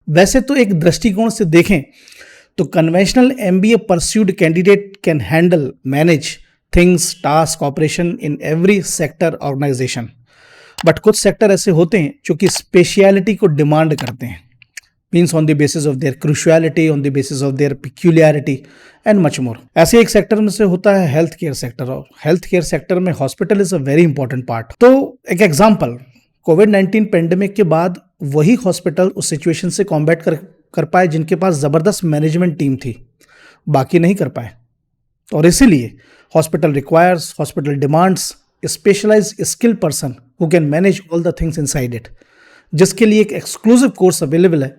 वैसे तो एक दृष्टिकोण से देखें तो conventional MBA pursued candidate can handle, manage things, task, operation in every sector organization. But कुछ सेक्टर ऐसे होते हैं जो कि स्पेशलिटी को डिमांड करते हैं, means on the basis of their cruciality, on the basis of their peculiarity and much more. ऐसे एक सेक्टर में से होता है हेल्थ केयर सेक्टर, और हेल्थ केयर सेक्टर में hospital is a very important part. तो एक एग्जाम्पल, कोविड-19 पेंडेमिक के बाद वही हॉस्पिटल उस सिचुएशन से कॉम्बैट कर पाए जिनके पास जबरदस्त मैनेजमेंट टीम थी, बाकी नहीं कर पाए। और इसीलिए hospital requires, hospital demands specialized skill person who can manage all the things inside it, जिसके लिए एक एक्सक्लूसिव कोर्स अवेलेबल है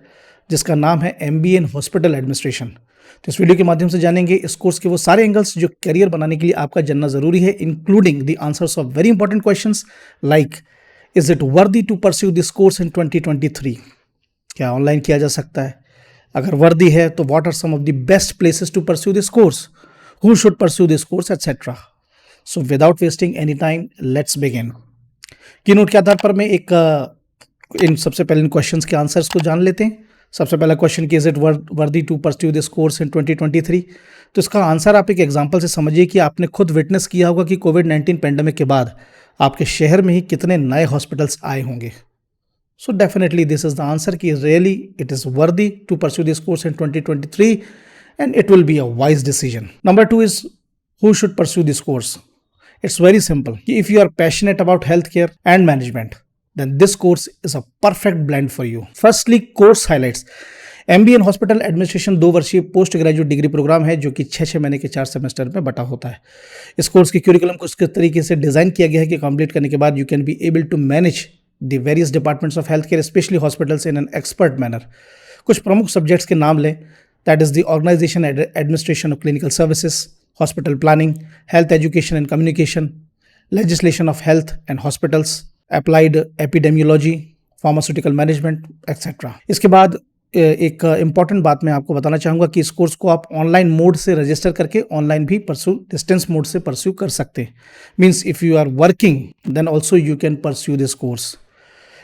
जिसका नाम है एमबीए इन हॉस्पिटल एडमिनिस्ट्रेशन। तो इस वीडियो के माध्यम से जानेंगे इस कोर्स के वो सारे एंगल्स जो करियर बनाने के लिए आपका जानना जरूरी है, including the answers of very important questions like is it worthy to pursue this course in 2023, क्या ऑनलाइन किया जा सकता है, अगर वर्दी है तो what are some of the best places to pursue this course, who should pursue this course, etcetera. So without wasting any time let's begin. Keynote के आधार पर मैं इन सबसे पहले इन क्वेश्चंस के आंसर्स को जान लेते हैं। सबसे पहला क्वेश्चन कि is it worthy to pursue this course in 2023, तो इसका आंसर आप एक एग्जांपल से समझिए कि आपने खुद विटनेस किया होगा कि कोविड-19 पेंडेमिक के बाद आपके शहर में ही कितने नए हॉस्पिटल्स आए होंगे। So definitely this is the answer कि really it is worthy to pursue this course in 2023 and it will be a wise decision. Number 2 is who should pursue this course. It's very simple कि if you are passionate about health care and management then this course is a perfect blend for you. Firstly, course highlights. MBA in hospital administration 2 वर्षीय post graduate degree programme है जो कि 6 महीने के 4 semester में बटा होता है। इस कोर्स के क्यूरिकुलम को इस तरीके से डिजाइन किया गया है कि कंप्लीट करने के बाद you can be able to manage the various departments of health care, specially hospitals, in an expert manner. कुछ प्रमुख सब्जेक्ट्स के नाम लें, that is the organization administration of clinical services, hospital planning, health education and communication, legislation of health and hospitals, applied epidemiology, pharmaceutical management, etcetera. इसके बाद एक important बात मैं आपको बताना चाहूँगा कि इस कोर्स को आप ऑनलाइन मोड से रजिस्टर करके ऑनलाइन भी परस्यू, डिस्टेंस मोड से परस्यू कर सकते हैं। Means if you are working then also you can pursue this course.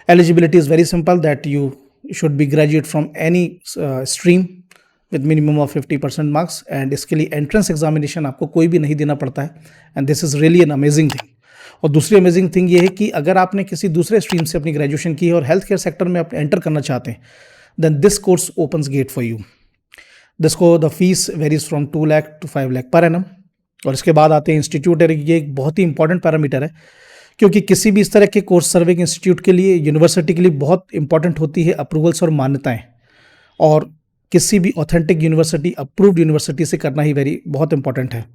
Eligibility is very simple that you should be graduate from any stream with minimum of 50% marks, and इसके लिए entrance examination आपको कोई भी नहीं देना पड़ता है, and this is really an amazing thing. और दूसरी अमेजिंग थिंग ये है कि अगर आपने किसी दूसरे स्ट्रीम से अपनी ग्रेजुएशन की है और हेल्थ केयर सेक्टर में आप एंटर करना चाहते हैं, then this course opens gate for you. The fees varies from 2 lakh to 5 lakh per annum. और इसके बाद आते हैं इंस्टीट्यूट। ये एक बहुत ही इंपॉर्टेंट पैरामीटर है, क्योंकि किसी भी इस तरह के कोर्स सर्विंग इंस्टीट्यूट के लिए, यूनिवर्सिटी के लिए बहुत इंपॉर्टेंट होती है अप्रूवल्स और मान्यताएं, और किसी भी ऑथेंटिक यूनिवर्सिटी, अप्रूव्ड यूनिवर्सिटी से करना ही बहुत इंपॉर्टेंट है।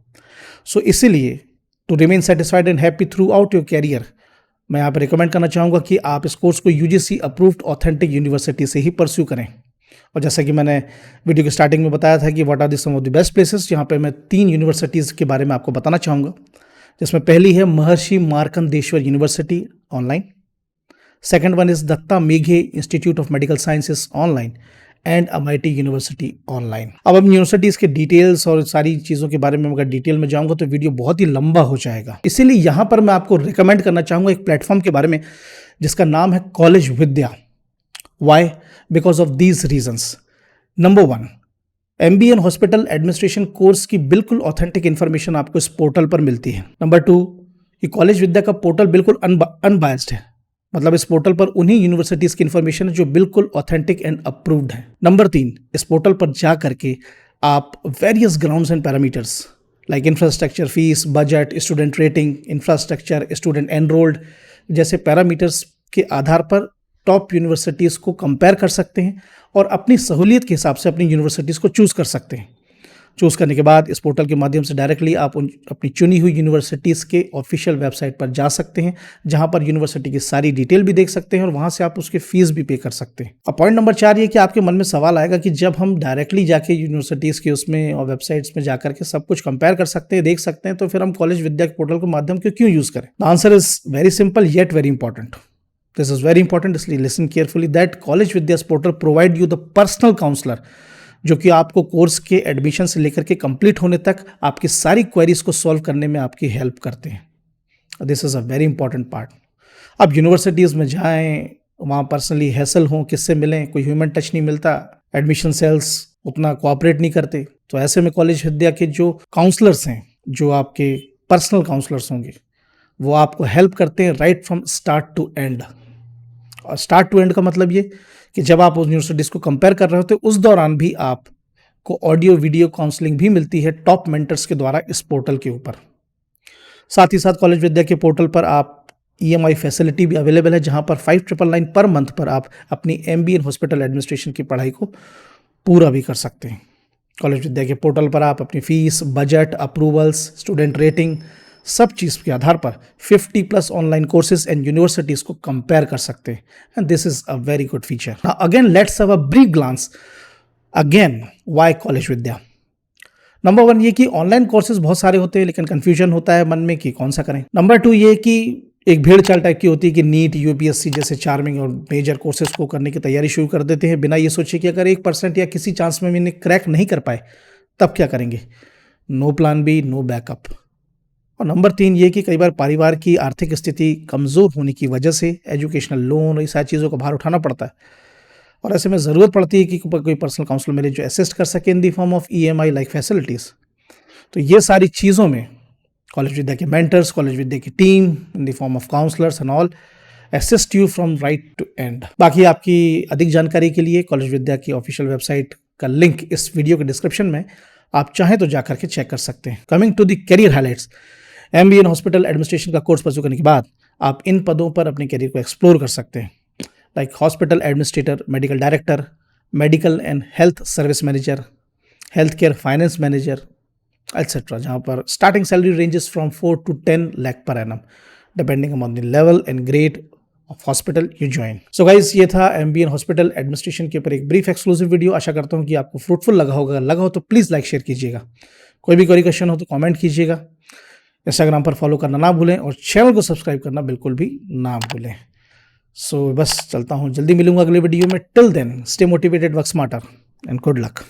सो इसीलिए to remain satisfied and happy throughout your career, मैं यहाँ पर रिकमेंड करना चाहूँगा कि आप इस कोर्स को यूजीसी अप्रूव्ड ऑथेंटिक यूनिवर्सिटी से ही परस्यू करें। और जैसा कि मैंने वीडियो के स्टार्टिंग में बताया था कि what are the some of the best places, यहाँ पे मैं 3 यूनिवर्सिटीज़ के बारे में आपको बताना चाहूँगा, जिसमें पहली है Maharshi Markandeshwar university online, second one is Datta Meghe institute of medical sciences online, and MIT university online. अब हम यूनिवर्सिटीज़ के डिटेल्स और सारी चीज़ों के बारे में अगर डिटेल में जाऊंगा तो वीडियो बहुत ही लंबा हो जाएगा, इसीलिए यहाँ पर मैं आपको रिकमेंड करना चाहूँगा एक प्लेटफॉर्म के बारे में जिसका नाम है college Vidya. Why? Because of these reasons. Number 1, MBA in hospital administration course की बिल्कुल ऑथेंटिक इन्फॉर्मेशन आपको इस पोर्टल पर मिलती है। नंबर 2, ये कॉलेज विद्या का पोर्टल बिल्कुल अनबायस्ड है, मतलब इस पोर्टल पर उन्हीं यूनिवर्सिटीज़ की इन्फॉर्मेशन है जो बिल्कुल ऑथेंटिक एंड अप्रूव्ड है। नंबर 3, इस पोर्टल पर जा करके आप various grounds and parameters like infrastructure, fees, budget, student rating, infrastructure, student enrolled जैसे पैरामीटर्स के आधार पर टॉप यूनिवर्सिटीज़ को कंपेयर कर सकते हैं और अपनी सहूलियत के हिसाब से अपनी यूनिवर्सिटीज़ को चूज़ कर सकते हैं। चूज़ करने के बाद इस पोर्टल के माध्यम से डायरेक्टली आप अपनी चुनी हुई यूनिवर्सिटीज़ के ऑफिशियल वेबसाइट पर जा सकते हैं, जहां पर यूनिवर्सिटी की सारी डिटेल भी देख सकते हैं और वहां से आप उसके फीस भी पे कर सकते हैं। अब पॉइंट नंबर 4 ये कि आपके मन में सवाल आएगा कि जब हम डायरेक्टली जाके यूनिवर्सिटीज़ के उसमें और वेबसाइट्स में जाकर के सब कुछ कंपेयर कर सकते हैं, देख सकते हैं, तो फिर हम कॉलेज विद्या के पोर्टल के माध्यम को क्यों यूज़ करें? The answer is very simple yet very important. This is very important, इसलिए listen carefully that college Vidya portal provide you the personal counsellor, जो कि आपको कोर्स के एडमिशन से लेकर के कंप्लीट होने तक आपकी सारी क्वेरीज को सॉल्व करने में आपकी हेल्प करते हैं। This is a very important part. अब यूनिवर्सिटीज़ में जाएं, वहाँ पर्सनली हैसल हों, किससे मिलें, कोई ह्यूमन टच नहीं मिलता, एडमिशन सेल्स उतना कोऑपरेट नहीं करते। तो ऐसे में कॉलेज विद्या के जो काउंसलर्स हैं, जो आपके पर्सनल काउंसलर्स होंगे, वो आपको हेल्प करते हैं right from start to end. और स्टार्ट टू एंड का मतलब ये कि जब आप उस यूनिवर्सिटीज़ को कंपेयर कर रहे होते उस दौरान भी आपको ऑडियो वीडियो काउंसलिंग भी मिलती है टॉप मेंटर्स के द्वारा इस पोर्टल के ऊपर। साथ ही साथ कॉलेज विद्या के पोर्टल पर आप EMI फैसिलिटी भी अवेलेबल है, जहां पर 5,999 पर मंथ पर आप अपनी MBA इन हॉस्पिटल एडमिनिस्ट्रेशन की पढ़ाई को पूरा भी कर सकते हैं। कॉलेज विद्या के पोर्टल पर आप अपनी fees, budget, approvals, student rating, सब चीज़ के आधार पर 50+ ऑनलाइन कोर्सेज एंड यूनिवर्सिटीज़ को कंपेयर कर सकते हैं। And this is a very good feature. Now again let's have a brief glance again why college Vidya. Number 1 ये कि ऑनलाइन कोर्सेज बहुत सारे होते हैं, लेकिन कन्फ्यूजन होता है मन में कि कौन सा करें। नंबर 2 ये कि एक भेड़ चाल टाइप की होती है कि नीट, UPSC जैसे चार्मिंग और मेजर कोर्सेज को करने की तैयारी शुरू कर देते हैं बिना ये सोचे कि अगर 1% या किसी चांस में भी इन्हें क्रैक नहीं कर पाए तब क्या करेंगे। No plan B, no backup. और नंबर 3 ये कि कई बार परिवार की आर्थिक स्थिति कमज़ोर होने की वजह से एजुकेशनल लोन और ये सारी चीज़ों का भार उठाना पड़ता है, और ऐसे में ज़रूरत पड़ती है कि कोई पर्सनल काउंसलर मिले जो असिस्ट कर सके इन the form of EMI like facilities. तो ये सारी चीज़ों में कॉलेज विद्या के मेंटर्स, कॉलेज विद्या की team in the form of counsellors and all assist you from right to end. बाकी आपकी अधिक जानकारी के लिए कॉलेज विद्या की ऑफिशियल वेबसाइट का लिंक इस वीडियो के डिस्क्रिप्शन में, आप चाहें तो जाकर के चेक कर सकते हैं। Coming to the career highlights, MBA in hospital administration का कोर्स परस्यू करने के बाद आप इन पदों पर अपने करियर को एक्सप्लोर कर सकते हैं, like hospital administrator, medical director, medical and health service manager, health care finance manager etcetera, जहाँ पर starting salary ranges from 4 to 10 lakh per annum depending upon the level and grade of hospital you join. So guys, ये था MBA in hospital administration के ऊपर एक brief exclusive video. आशा करता हूँ कि आपको फ्रूटफुल लगा होगा। लगा हो तो प्लीज़ लाइक शेयर कीजिएगा। कोई भी क्वेरी क्वेश्चन हो तो कमेंट कीजिएगा। इंस्टाग्राम पर फॉलो करना ना भूलें और चैनल को सब्सक्राइब करना बिल्कुल भी ना भूलें। सो बस चलता हूँ, जल्दी मिलूंगा अगले वीडियो में। Till then stay motivated, work smarter and good luck.